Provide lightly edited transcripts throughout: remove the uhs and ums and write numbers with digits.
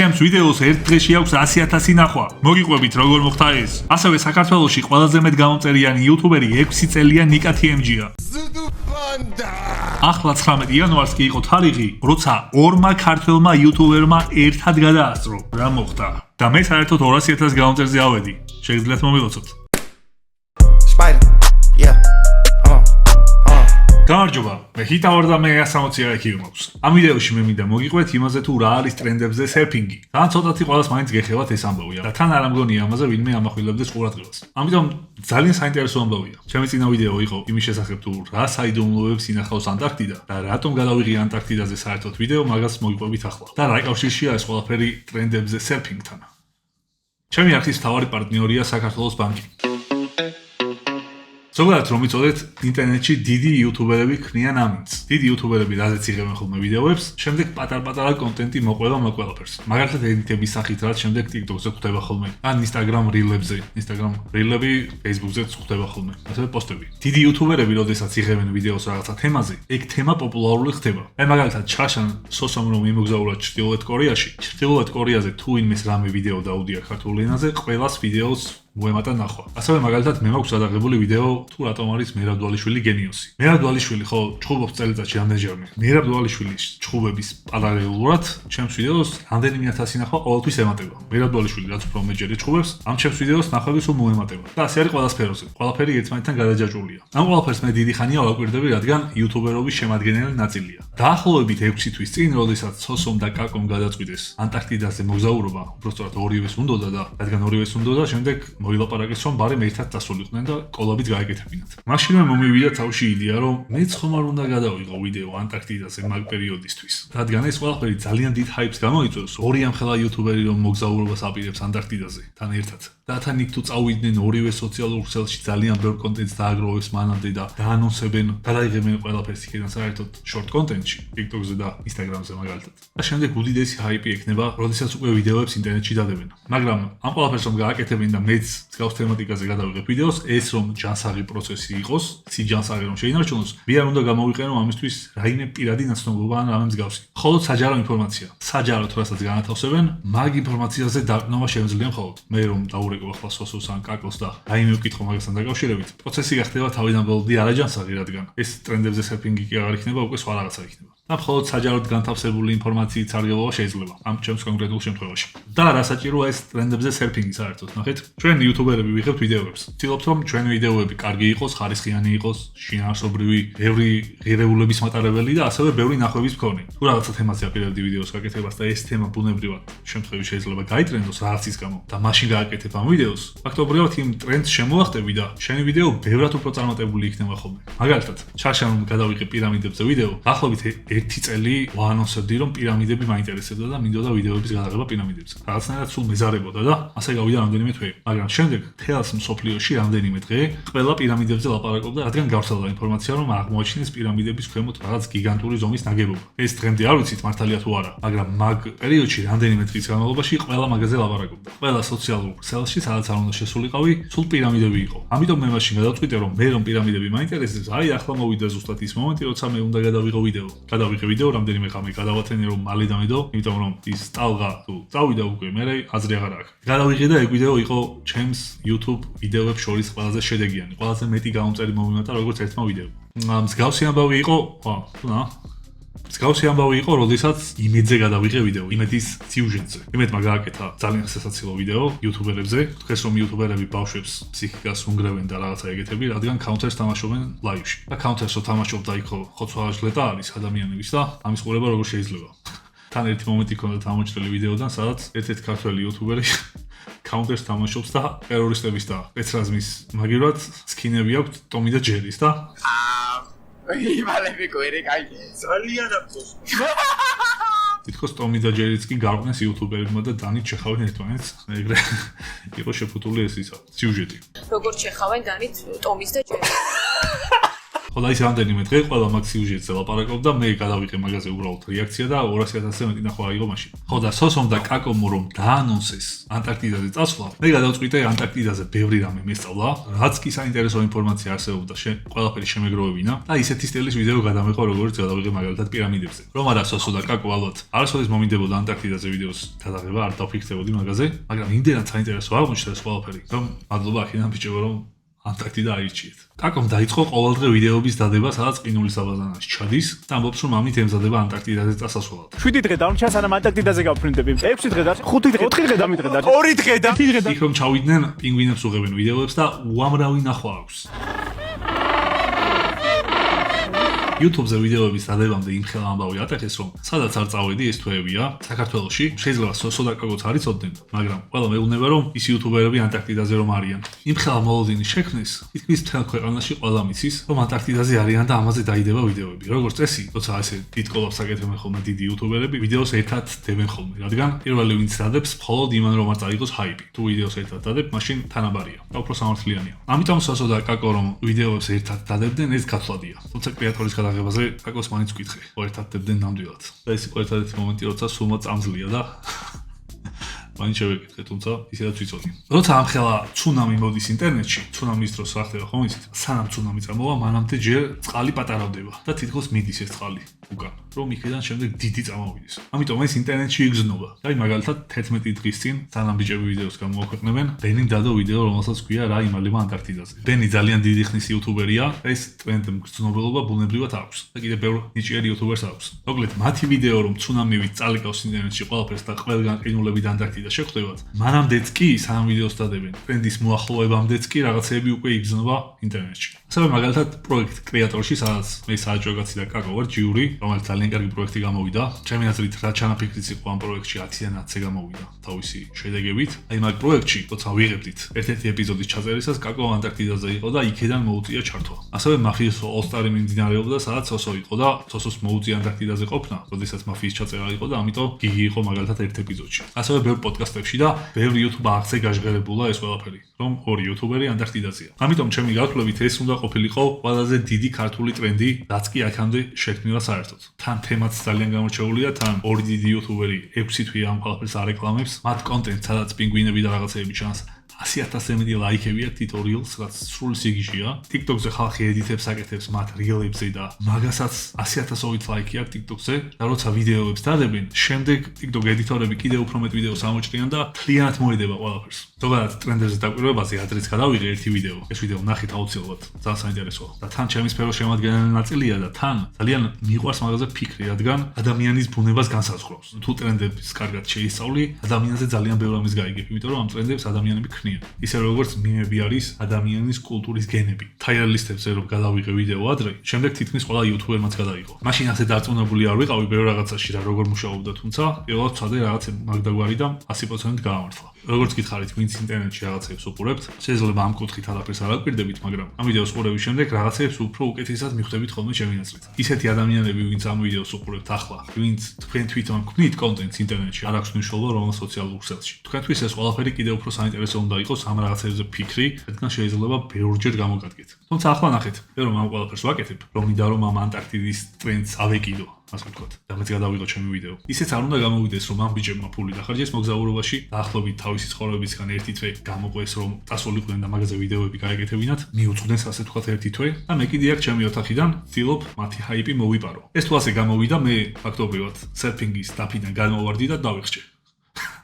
ჩემს ვიდეოს ერთ დღეში აქვს 100,000 ნახვა. მოგიყვებით როგორ მოხდა ეს? ასევე საქართველოში ყველაზე მეტ გამომწერიანი იუთუბერი 6 წელია ნიკა TMG-ა. ახლა 19 იანვარს კი იყო თარიღი, როცა ორმა ქართველმა იუთუბერმა ერთად გადაასწრო. რა მოხდა? და მე საერთოდ 200,000 გამომწერზე ავედი. შეგიძლიათ მომილოცოთ. გამარჯობა, მე ჰიტა ვარ და მე 160 IQ მაქვს. ამ ვიდეოში მე მინდა მოგიყვეთ იმაზე თუ რა არის ტრენდებზე სერფინგი. თან ცოტათი ყველას მაინც გეხევათ ეს ამბავია და თან არ ამგონია ამაზე ვინმე ამახვილებდეს ყურადღებას. ამიტომ ძალიან საინტერესო ამბავია. ჩემი წინა ვიდეო იყო იმის შესახებ თუ რა საიდუმლოებს ინახავს ანტარქტიდა და რატომ გადავიღე ანტარქტიდაზე საერთოდ ვიდეო, მაგას მოგიყვებით ახლა. და რა კავშირშია ეს ყველაფერი ტრენდებზე სერფინგთან. ჩემი არხის მთავარი პარტნიორია საქართველოს ბანკი. ზოგადად რომ იცოდეთ, ინტერნეტში დიდი იუთუბერები ქმნიან ამინდს. დიდი იუთუბერები რაზეც იღებენ ხოლმე ვიდეოებს, შემდეგ პატარ-პატარა კონტენტი მოყვება ყველაფერს. მაგალითად ედიტების სახით, რაც შემდეგ TikTok-ზე ხვდება ხოლმე, ან Instagram Reel-ებზე. Instagram Reel-ები Facebook-ზეც ხვდება ხოლმე, ასევე პოსტები. დიდი იუთუბერები, როდესაც იღებენ ვიდეოს რაღაცა თემაზე, ეგ თემა პოპულარული ხდება. აი მაგალითად ჩაშან სოსომ რომ იმოგზაურა ჩრდილოეთ კორეაში, ჩრდილოეთ კორეაზე თუ ვინმეს რამე ვიდეო დაუდია ქართულ ენაზე, ყველას ვიდეოს მოემატა ნახვა. ასევე მაგალითად მე მაქვს გადაღებული ვიდეო თუ რატომ არის მერაბ დვალიშვილი გენიოსი. მერაბ დვალიშვილი ხო ჩხუბობს წელიწადში რამდენჯერმე. მერაბ დვალიშვილის ჩხუბების პარალელურად ჩემს ვიდეოს რამდენიმე 1000 ნახვა ყოველთვის ემატება. მერაბ დვალიშვილი რაც უფრო მეჯერი ჩხუბებს, ამ ჩემს ვიდეოს ნახვები სულ მოემატება. და ასე არის ყველა სფეროზე. ყველაფერი ერთმანეთთან გადაჯაჭვულია. ამ ყველაფერს მე დიდი ხანია ვაკვირდები, რადგან იუთუბერობის შემადგენელი ნაწილია. დაახლოებით 6 თვის წინ, როდესაც სოსომ და კაკომ გადაწყვიტეს ანტარქტიდაზე მოგზაურობა, უბრალოდ ორივეს უნდოდა და რადგან ორივეს უნდოდა, შემდეგ მოილაპარაკეს რომ ბარემ ერთად დასულიყვნენ და კოლაბიც გაეკეთებინათ. მაშინვე მომივიდა თავში იდეა რომ მეც ხომ არ უნდა გადავიღო ვიდეო ანტარქტიდაზე მაგ პერიოდისთვის. რადგან ეს ყველაფერი ძალიან დიდ ჰაიპს გამოიწვევს, ორი ამხელა იუთუბერი რომ მოგზაურობას აპირებს ანტარქტიდაზე თან ერთად. და თან იქ თუ წავიდნენ ორივე სოციალურ ქსელში ძალიან ბევრ კონტენტს დააგროვებს მანამდე და დაანონსებენ, გადაიღებენ ყველაფერს იქიდან საერთოდ short content-ში, TikTok-ზე და Instagram-ზე მაგალითად. და შემდეგ უდიდესი ჰაიპი ექნება, როდესაც უკვე ვიდეოებს ინტერნეტში დადებენ. მაგრამ ამ ყველაფერს რომ გააკეთებენ და მეც გავს თემატიკაზე გადავიღებ ვიდეოს, ეს რომ ჯანსაღი პროცესი იყოს, სიჯანსაღი რომ შეინარჩუნოს, მე არ უნდა გამოვიყენო ამისთვის რაიმე პირადი ნაცნობობა ან რამე მსგავსი. მხოლოდ საჯარო ინფორმაცია. საჯაროდ რასაც განათავსებენ, მაგ ინფორმაციაზე დაყნობა შემიძლია მხოლოდ. მე რომ დაურეკო ახლა სოსოს ან კაკოს და რაიმე ვკითხო მაგასთან დაკავშირებით, პროცესი გახდება თავიდან ბოლომდე არაჯანსაღი, რადგან ეს ტრენდებზე სერფინგი კი აღარ იქნება, უკვე სხვა რაღაცა იქნება. და მხოლოდ საჯაროდ განთავსებული ინფორმაციით სარგებლობა შეიძლება ამ ჩემს კონკრეტულ შემთხვევაში. და რა საჭიროა ეს ტრენდებზე სერფინგი საერთოდ, ნახეთ? ჩვენ იუთუბერები ვიღებთ ვიდეოებს. ვცდილობთ რომ ჩვენი ვიდეოები კარგი იყოს, ხარისხიანი იყოს, შინაარსობრივი, ბევრი ღირებულების მატარებელი და ასევე ბევრი ნახვების მქონე. თუ რაღაცა თემაზე აპირებდი ვიდეოს გაკეთებას და ეს თემა ბუნებრივად შემთხვევით შეიძლება გაიტრენდოს რაღაცის გამო და მაშინ გააკეთებ ამ ვიდეოს, ფაქტობრივად იმ ტრენდს შემოახტები და შენი ვიდეო ბევრად უფრო წარმატებული იქნება ხოლმე. მაგალითად, ჩაშან რომ გადავიღე პირამიდებზე ვიდეო, ახლობით 1 წელი ვაანონსებდი რომ პირამიდები მაინტერესებდა და მინდოდა ვიდეოების გადაღება პირამიდებზე. რაღაცნაირად სულ მეზარებოდა და ასე გავიდა რამდენიმე თვე. მაგრამ შემდეგ თელს მსოფლიოში რამდენიმე დღე ყველა პირამიდებზე ლაპარაკობდა, რადგან გავრცელდა ინფორმაცია რომ აღმოაჩინეს პირამიდების ქვემოთ რაღაც გიგანტური ზომის ნაგებობა. ეს ტრენდი არ ვიცით მართალია თუ არა, მაგრამ მაგ პერიოდში რამდენიმე დღის განმავლობაში ყველა მაგაზე ლაპარაკობდა. ყველა სოციალურ ქსელში, სადაც არ უნდა შესულიყავი, სულ პირამიდები იყო. ამიტომ მე მაშინ გადავწყვიტე რომ მე რომ პირამიდები მაინტერესებს, აი ახლა მოვიდა ზუსტად ის მომენტი, როცა მე უნდა გადავიღო ვიდეო. გადავიღე ვიდეო რამდენიმე ხანი გადავათენე რომ მალე დამედო, იმიტომ რომ ის ტალღა თუ წავიდა უკვე, მე აზრი აღარ აქვს. გადავიღე და ეგ ვიდეო იყო ჩემს YouTube ვიდეოებს შორის ყველაზე შედეგიანი, ყველაზე მეტი გამომწერი მომიმატა როგორც ერთმა ვიდეომ. მსგავსი ამბავი იყო, მსგავსი ამბავი იყო, როდესაც იმედზე გადავიღე ვიდეო, იმედის სიუჟეტზე. იმედმა გააკეთა ძალიან სასაცილო ვიდეო იუთუბერებზე, თქვეს რომ იუთუბერები ბავშვებს ფსიქიკას უნგრევენ და რაღაცა ეგეთები, რადგან Counter-ს თამაშობენ ლაივში. და Counter-ს თამაშობდა იქ ხოცვა ჟლეტა არის ადამიანების და ამის ყურება როგორ შეიძლება. თან ერთი მომენტი ქონდა თამაშობილი ვიდეოდან, სადაც ერთ-ერთი ქართველი იუთუბერი Counter-ს თამაშობს და ტერორისტების და სპეცრაზმის მაგივრად სკინები აქვს ტომი და ჯერის და იმალები გვერი კაი ძალიან აფსოს თითქოს ტომი და ჯერიც კი გარყვნეს იუთუბერებმა და დანით შეხავენ ერთმანეთს. ეგრე იყო შეფუთული ეს ისა სიუჟეტი. როგორ შეხავენ დანით ტომის და ჯერის. ხო ხო და ის რამდენიმე დღე ყველა მაგ სიუჟეტზე ლაპარაკობდა და მე გადავიღე მაგაზე უბრალოდ რეაქცია და 200,000-ზე მეტი ნახვა აიღო მაშინ. ხო და სოსომ და კაკომ რომ დაანონსეს ანტარქტიდაზე წასვლა, მე გადავწყვიტე ანტარქტიდაზე ბევრი რამე მესწავლა, რაც კი საინტერესო ინფორმაცია არსებობდა, ყველაფერი შემეგროვებინა და ისეთი სტილის ვიდეო გადამეყვა, როგორც გადავიღე მაგალითად პირამიდებზე. რომ არა სოსო და კაკო ალბათ არასოდეს მომინდებოდა ანტარქტიდაზე ვიდეოს გადაღება, არ დავფიქრდებოდი მაგაზე, მაგრამ იმდენად საინტერესო აღმოჩნდა ეს ყველაფერი, რომ მადლობა აქედან ბიჭებო, რომ ანტარქტიდა აირჩიეთ. კაკომ დაიწყო ყოველდღე ვიდეოების დადება, სადაც ყინულის აბაზანაში ჩადის და ამბობს, რომ ამით ემზადება ანტარქტიდაზე წასასვლელად. 7 დღე დამრჩა, სანამ ანტარქტიდაზე გავფრინდები. 6 დღე და 5 დღე, 4 დღე დამიდღე და 2 დღე და 1 დღე და იქ რომ ჩავიდნენ, პინგვინებს უღებენ ვიდეოებს და უამრავი ნახვა აქვს. YouTube-ზე ვიდეოების დადებამდე იმ ხელა ამბავი ატეხეს, რომ სადაც არ წავედი ეს თვეებია, საქართველოში შეიძლება სოსო და კაკოც არ იცოდნენ, მაგრამ ყველა მეუბნება, რომ ის იუთუბერები ანტარქტიდაზე რომ არიან. იმ ხელა მოლოდინის შექმნის, თითქმის მთელ ქვეყანაში ყველა მიცის, რომ ანტარქტიდაზე არიან და ამაზე დაიდება ვიდეოები. როგორც წესი, როცა ესე დიდ კოლაპს აკეთებენ ხოლმე დიდი იუთუბერები, ვიდეოს ერთად დებენ ხოლმე, რადგან პირველი ვინც დადებს, მხოლოდ იმან რომ არ წაიღოს ჰაიპი. თუ ვიდეოს ერთად დადებ, მაშინ თანაბარია და უფრო სამართლიანია. ამიტომ სოსო და კაკო რომ ვიდეოებს ერთად დადებდნენ, ეს გაცვლადია. თუმცა კრეატორის გადაღებაზე კაკოს მაინც ვკითხე, ერთად დებდნენ ნამდვილად. და ეს იყო ერთადერთი მომენტი, როცა სულმა წამძლია და მაინც შევეკითხე, თუმცა ისედაც ვიცოდი. როცა ამ ხელა ცუნამი მოდის ინტერნეტში, ცუნამის დროს რა ხდება ხომ იცით? სანამ ცუნამი წამოვა, მანამდე ჯერ წყალი პატარავდება და თითქოს მიდის ეს წყალი უკან, რომ იქიდან შემდეგ დიდი წამოვიდეს. ამიტომ ეს ინტერნეტში იგრძნობა. აი მაგალითად 11 დღის წინ, სანამ ბიჭები ვიდეოს გამოაქვეყნებენ, ბენი დადო ვიდეო, რომელსაც ქვია რა იმალება ანტარქტიდაზე. ბენი ძალიან დიდი ხნის იუთუბერია, ეს ტრენდ მგრძნობელობა ბუნებრივად აქვს და კიდევ ბევრ ნიჭიერ იუთუბერს აქვს. მოკლედ, მათი ვიდეო რომ ცუნამივით წალიკავს ინტერნეტში ყველაფერს და ყველგან ყინულები და ანტარქტიდა შეხვდებათ. მანამდეც კი, სანამ ვიდეოს დადებენ, ტრენდის მოახლოებამდეც კი რაღაცეები უკვე იგრძნობა ინტერნეტში. ასევე მაგალითად პროექტ კრეატორში, სადაც მე სააჭრო კაცი და კაკო ვარ, ჯიური, რომელიც ძალიან კარგი პროექტი გამოვიდა. ჩემი აზრით, რა ჩანაფიქრიც იყო ამ პროექტში 10-დან 10-ზე გამოვიდა თავისი შედეგებით. აი მაგ პროექტში, როცა ვიღებდით ერთ-ერთი ეპიზოდის ჩაწერისას, კაკო ანტარქტიდაზე იყო და იქედან მოუწია ჩართვა. ასევე მაფიის All-Star-ი მიმდინარეობდა, სადაც სოსო იყო და სოსოს მოუწია ანტარქტიდაზე ყოფნა, როდესაც მაფიის ჩაწერა იყო და ამიტომ გიგი იყო მაგალითად ერთ ეპიზოდში. ასევე ბევრ პოდკასტებში და ბევრ YouTube არხზე გაჟღერებულა ეს ყველაფერი, რომ ორი იუთუბერი ანტარქტიდაზეა. ამიტომ ჩემი გათვლებით ეს უნდა ყოფილიყო ყველაზე დიდი ქართული ტრენდი, რაც კი აქამდე შექმნილა საერთოდ. თან თემაც ძალიან გამორჩეულია, თან ორი დიდი იუთუბერი 6 თვე ამ ყველაფერს არეკლამებს, მათ კონტენტს, სადაც პინგვინები და რაღაცეები ჩანს. 100,000-ზე მეტი ლაიქები აქვს თითო რილს, რაც სრული სიგიჟია. TikTok-ზე ხალხი ედიტებს აკეთებს მათ რილებზე და მაგასაც 100,000-ობით ლაიქი აქვს TikTok-ზე. და როცა ვიდეოებს დადებენ, შემდეგ TikTok ედიტორები კიდევ უფრო მეტ ვიდეოს ამოჭრიან და მთლიანად მოედება ყველაფერს. ზოგადად ტრენდებზე დაკვირვებაზე ადრეც გადავიღე ერთი ვიდეო. ეს ვიდეო ნახეთ აუცილებლად, ძალიან საინტერესოა. და თან ჩემი სფერო შემადგენელი ნაწილია და თან ძალიან მიყვარს მაგაზე ფიქრი, რადგან ადამიანის ბუნებას განსაზღვრავს. თუ ტრენდებს კარგად შეისწავლი, ადამიანზე ძალიან ბევრ ამის გაიგებ, იმიტომ რომ ამ ტრენდებს ადამიანები ქმნიან. ისე როგორც მიმები არის ადამიანის კულტურის გენები. თაიალისტებზე რომ გადავიღე ვიდეო ადრე, შემდეგ თითქმის ყველა იუთუბერმაც გადაიღო. მაშინ ასე დარწმუნებული არ ვიყავი ბევრ რაღაცაში რა როგორ მუშაობდა, თუმცა პირველად ვცადე რაღაც მაგდაგვარი და 100% გაამართლა. როგორც გითხარით, ვინც ინტერნეტში რაღაცებს უყურებთ, შეიძლება ამ კუთხით არაფერს არ აკვირდებით, მაგრამ ამ ვიდეოს ყურების შემდეგ რაღაცებს უფრო უკეთესად მიხვდებით ხოლმე ჩემი აზრით. ისეთი ადამიანები, ვინც ამ ვიდეოს უყურებთ ახლა, ვინც თქვენ თვითონ გქნით კონტენტს ინტერნეტში, არ აქვს მნიშვნელობა რომელ სოციალურ ქსელში. თქვენთვის ეს ყველაფერი კიდევ უფრო საინტერესო უნდა იყოს ამ რაღაცებზე ფიქრი, რადგან შეიძლება ბევრჯერ გამოგადგეთ. თუმცა ახლა ნახეთ, მე რომ ამ ყველაფერს ვაკეთებ, რომ მინდა რომ ამ ანტარქტიდის ტრენდს ავეკიდო. ასე ვთქვათ, და მეც გადავიღო ჩემი ვიდეო. ისეც არ უნდა გამოვიდეს, რომ ამ ბიჭებმა ფული დახარჯეს მოგზაურობაში, დაახლოებით თავისი ცხოვრებისგან ერთი თვე გამოყვეს, რომ წასულიყვნენ და მაგაზე ვიდეოები გაეკეთებინათ, მიუძღვნეს ასე ვთქვათ ერთი თვე და მე კიდე აქ ჩემი ოთახიდან ვცდილობ მათი ჰაიპი მოვიპარო. ეს თუ ასე გამოვიდა, მე ფაქტობრივად სერფინგის დაფიდან განმოვარდი და დავიხჭე.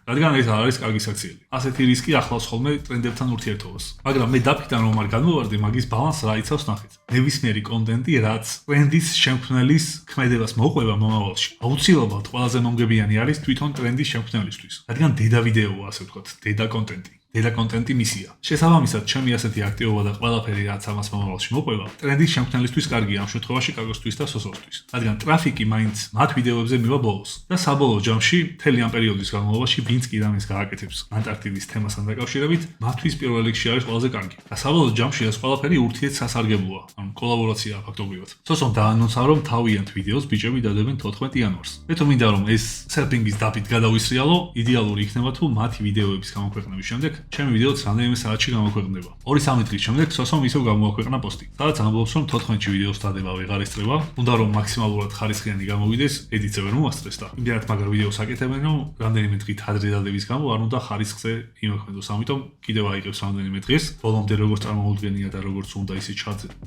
რადგან ეს არ არის კარგი საქციელი. ასეთი რისკი ახლავს ხოლმე ტრენდებთან ურთიერთობას. მაგრამ მე დაფიქრდა რომ არ განმოვარდი, მაგის ბალანსს რა იცავს ნახეთ. ნებისმიერი კონტენტი, რაც ტრენდის შემქმნელის ქმედებას მოყვება მომავალში, აუცილებლად ყველაზე მომგებიანი არის თვითონ ტრენდის შემქმნელისთვის. რადგან დედა ვიდეოა, ასე ვთქვათ, დედა კონტენტი. დედა კონტენტი მისია. შესაბამისად, ჩემი ასეთი აქტივობა და ყველაფერი რაც ამას მომავალში მოყვება, ტრენდის შემქმნელისთვის კარგია ამ შემთხვევაში კაკოსთვის და სოსოსთვის. რადგან ტრაფიკი მაინც მათ ვიდეოებზე მივა ბოლოს. და საბოლოო ჯამში, მთელი ამ პერიოდის განმავლობაში, ვინც კი რამეს გააკეთებს ანტარქტიდის თემასთან დაკავშირებით, მათთვის პირველ რიგში არის ყველაზე კარგი. და საბოლოო ჯამში ეს ყველაფერი ურთიერთსასარგებლოა, ანუ კოლაბორაციაა ფაქტობრივად. სოსომ დაანონსა, რომ თავიანთ ვიდეოს ბიჭები დადებენ 14 იანვარს. მე თუ მინდა რომ ეს სერფინგის დაფით გადავისრიალო, იდეალური იქნება თუ მათი ვიდეოების გამოქვეყნების შემდეგ ჩემი ვიდეოც რამდენიმე საათში გამოქვეყნდება. 2-3 დღის შემდეგ სოსომ ისევ გამოაქვეყნა პოსტი, სადაც ამბობს, რომ 14-ში ვიდეოს დადება ვეღარ ესწრება, უნდა რომ მაქსიმალურად ხარისხიანი გამოვიდეს, ედიტზე ვერ მოასწრეს და იმდენად მაგარ ვიდეოს აკეთებენ, რომ რამდენიმე დღით ადრე დადების გამო არ უნდა ხარისხზე იმოქმედოს. ამიტომ კიდევ აიღებს რამდენიმე დღეს, ბოლომდე როგორც წარმოუდგენია და როგორც უნდა ისე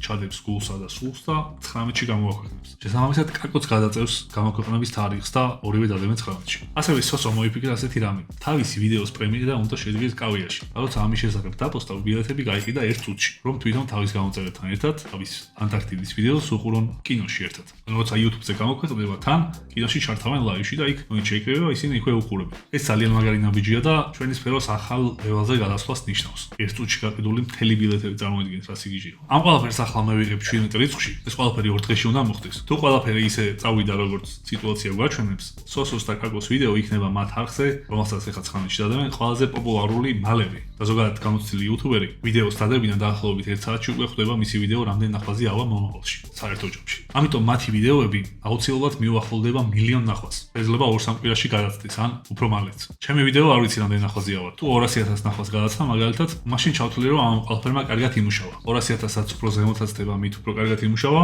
ჩადებს გულსა და სულს და 19-ში გამოაქვეყნებს. შესაბამისად, კაკოც გადაწევს გამოქვეყნების თარიღს და ორივე დადებენ 19-ში. ასევე სოსო მოიფიქრა ასეთი რამე. თავისი ვიდეოს პრემიერა უნდა შედგეს კავიაში. როცა ამის შესახებ დაპოსტა, ბილეთები გაიყიდა 1 წუთში, რომ თვითონ თავის გამოწერებთან ერთად თავის ანტარქტიდის ვიდეოს უყურონ კინოში ერთად. როცა YouTube-ზე გამოქვეყნდება, თან კინოში ჩართავენ ლაივში და იქ ვინ შეიკრიბება, ისინი იქვე უყურებენ. ეს ძალიან მაგარი ნაბიჯია და ჩვენი სფეროს ახალ ლეველზე გადასვლას ნიშნავს. 1 წუთში გაყიდული მთელი ბილეთები წარმოადგენს რა სიგიჟეა. ამ ყველაფერს ახლა მე ვიღებ 17 რიცხვში. ეს ყველაფერი 2 დღეში უნდა მოხდეს. თუ ყველაფერი ისე წავიდა როგორც სიტუაცია გვაჩვენებს, სოსოს და კაკოს ვიდეო იქნება მათ არხზე, რომელსაც ეხლა 19-ში დადებენ, ყველაზე პოპულარული მალევე. და ზოგადად გამოცდილი იუთუბერი ვიდეოს დადებიდან დაახლოებით 1 საათში უკვე ხვდება მისი ვიდეო რამდენ ნახვაზე ავა მომავალში, საერთო ჯობში. ამიტომ მათი ვიდეოები აუცილებლად მიუახლოვდება მილიონ ნახვას. შეიძლება 2-3 კვირაში გადაცდეს, ან უფრო მალეც. ჩემი ვიდეო არ ვიცი რამდენ ნახვაზე ავა. თუ 200.000 ნახვას გადაცდა, მაგალითად, მაშინ ჩავთვლი რომ ამ ყველაფერმა კარგად იმუშავა. 200.000-აც უფრო ზემოთაც ხდება, მით უფრო კარგად იმუშავა.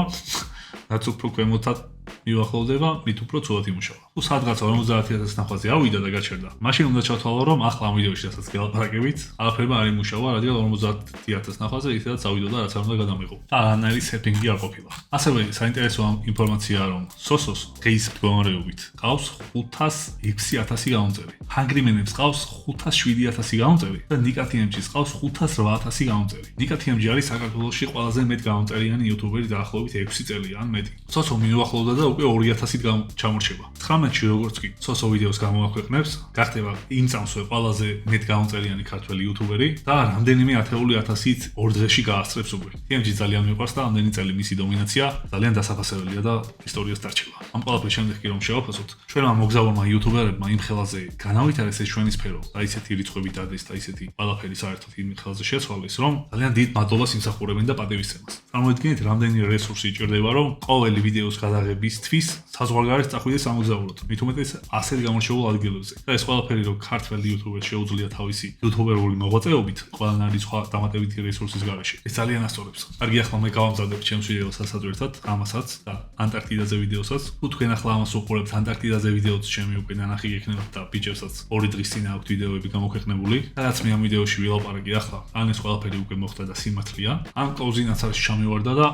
რაც უფრო ქვემოთაც მიუახლოვდება, მით უფრო ცუდად იმუშავა. თუ სადღაც 50.000 ნახვაზე ავიდა და გაჩერდა, მაშინ უნდა ჩავთვალო, რომ ახლა ამ ვიდეოში რასაც გელაპარაკებით, არაფერმა არ იმუშავა, რადგან 50.000 ნახვაზე ისედაც ავიდა და რაც არ უნდა გადამიღო. და არანაირი სეტინგი არ ყოფილა. ასევე საინტერესო ინფორმაციაა, რომ სოსოს დღის მდგომარეობით ყავს 506.000 გამომწერი. Hungryman-ებს ყავს 507.000 გამომწერი და Nickatmg-ს ყავს 508.000 გამომწერი. Nickatmg არის საქართველოში ყველაზე მეტ გამომწერიანი იუთუბერი დაახლოებით 6 წელია ან მეტი. სოსო მიუახლოვდა და უკვე 2,000-ით ჩამორჩება. 19-ში როგორც კი სოსო ვიდეოს გამოაქვეყნებს, გახდება იმ წამსვე ყველაზე მეტ გამომწერიანი ქართველი იუთუბერი და რამდენიმე ათეული ათასით 2 დღეში გაასწრებს უკვე. TMG ძალიან მიყვარს და ამდენი წელი მისი დომინაცია ძალიან დასაფასებელია და ისტორიას დარჩება. ამ ყველაფრის შემდეგ კი რომ შევაფასოთ, ჩვენმა მოგზაურმა იუთუბერებმა იმ ხელაზე განავითარეს ეს ჩვენი სფერო და ისეთი რიცხვები დადეს და ისეთი ყველაფერი საერთოდ იმ ხელაზე შეცვალეს, რომ ძალიან დიდ მადლობას იმსახურებენ და პატივისცემას. წარმოიდგინეთ, რამდენი რესურსი იჭირდება, რომ ყოველი ვიდეოს გადაღებისთვის საზღვარგარეთ წახვიდეს სამოგზაუროდ. მით უმეტეს ასეთ გამორჩეულ ადგილებზე. და ეს ყველაფერი რომ ქართველი იუთუბერი შეუძლია თავისი იუთუბერული მოღვაწეობით, ყველანაირი სხვა დამატებითი რესურსის გარეშე. ეს ძალიან ასწორებს. კარგი, ახლა მე გავამზადებ ჩემს ვიდეოსაც ერთად, ამასაც და ანტარქტიდაზე ვიდეოსაც. თუ თქვენ ახლა ამას უყურებთ, ანტარქტიდაზე ვიდეოც ჩემი უკვე ნანახი გექნებათ და ბიჭებსაც 2 დღის წინ აქვთ ვიდეოები გამოქვეყნებული. სადაც მე ამ ვიდეოში ვილაპარაკი ახლა, ან ეს ყველაფერი უკვე მოხდა და სიმართლეა, ან კლოუზინაციაში ჩამივარდა და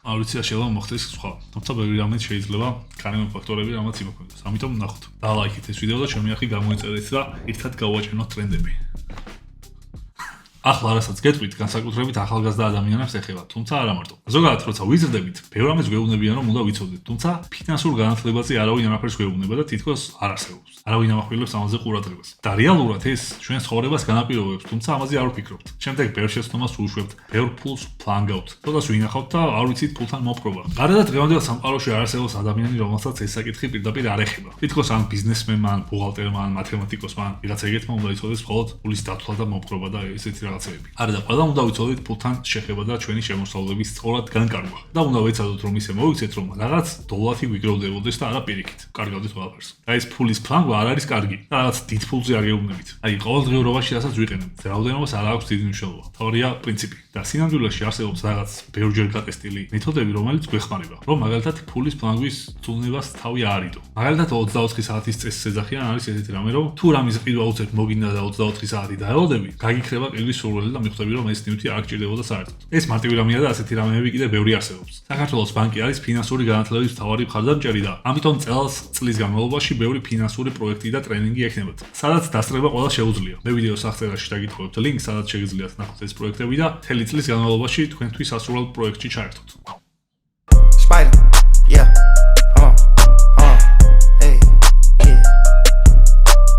არ ვიცი, შეიძლება მოხდეს სხვა. თუმცა ბევრი რამე შეიძლება გარემო ფაქტორები რამაც იმოქმედოს. ამიტომ ნახოთ. დალაიქეთ ეს ვიდეო და ჩემი არხი გამოიწერეთ და ერთად გავაჩენოთ ტრენდები. ახლა რასაც გეტყვით, განსაკუთრებით ახალგაზრდა ადამიანებს ეხება, თუმცა არა მარტო. ზოგადად, როცა ვიზრდებით, ბევრ რამეს გვეუბნებიან, რომ უნდა ვიცოდეთ, თუმცა ფინანსურ განათლებაზე არავინ არაფერს გვეუბნება და თითქოს არ არსებობს. არავინ ამახვილებს ამაზე ყურადღებას. და რეალურად ეს ჩვენ ცხოვრებას განაპირობებს, თუმცა ამაზე არ ვფიქრობთ. შემდეგ ბევრ შეცდომას ვუშვებთ, ბევრ ფულს ვფლანგავთ. ცოტას ვინახავთ და არ ვიცით ფულთან მოპყრობა. გარდა დღევანდელ სამყაროში არ არსებობს ადამიანი, რომელსაც ეს საკითხი პირდაპირ არ ეხება. თითქოს ან ბიზნესმენმა, ან ბუღალტერმა, ან მათემატიკოსმა, ვიღაცა ეგეთმა უნდა იცოდეს მხოლოდ ფულის დათვლა და მოპყრობა და ესეთი რაღაცები. არა და ყველა უნდა ვიცოდეთ ფულთან შეხება და ჩვენი შემოსავლების სწორად განკარგვა. და უნდა ვეცადოთ რომ ისე მოვიქცეთ, რომ რაღაც დოლარი ვიგროვდებოდეს და არა პირიქით. კარგავდეთ ყველაფერს. და ეს ფულის ფლანგვა არ არის კარგი. და რაღაც დიდ ფულზე არ გეუბნებით. აი, ყოველდღიურობაში რასაც ვიყენებთ, რაოდენობას არ აქვს დიდი მნიშვნელობა. თავია პრინციპი. და სინამდვილეში არსებობს რაღაც ბევრჯერ გატესტილი მეთოდები, რომელიც გვეხმარება, რომ მაგალითად ფულის ფლანგვის ცვლილებას თავი აარიდო. მაგალითად 24 საათის წესის ეძახიან არის ესეთი რამე, რომ თუ რამის ყიდვა უწევთ მოგინდა და 24 საათი დაელოდები, გაგიქრება ყიდვის სურვილი და მიხვდები რომ ეს ნივთი არ გჭირდებოდა საერთოდ. ეს მარტივი რამეა და ასეთი რამეები კიდე ბევრი არსებობს. საქართველოს ბანკი არის ფინანსური განათლების მთავარი მხარდამჭერი და ამიტომ წლის განმავლობაში ბევრი ფინანსური პროექტი და ტრენინგი ექნებათ, სადაც დასწრება ყველა შეუძლია. მე ვიდეოს აღწერაში დაგითხოვებთ ლინკს, სადაც შეგიძლიათ ნახოთ ეს პროექტები და მთელი წლის განმავლობაში თქვენთვის სასურველ პროექტში ჩაერთოთ.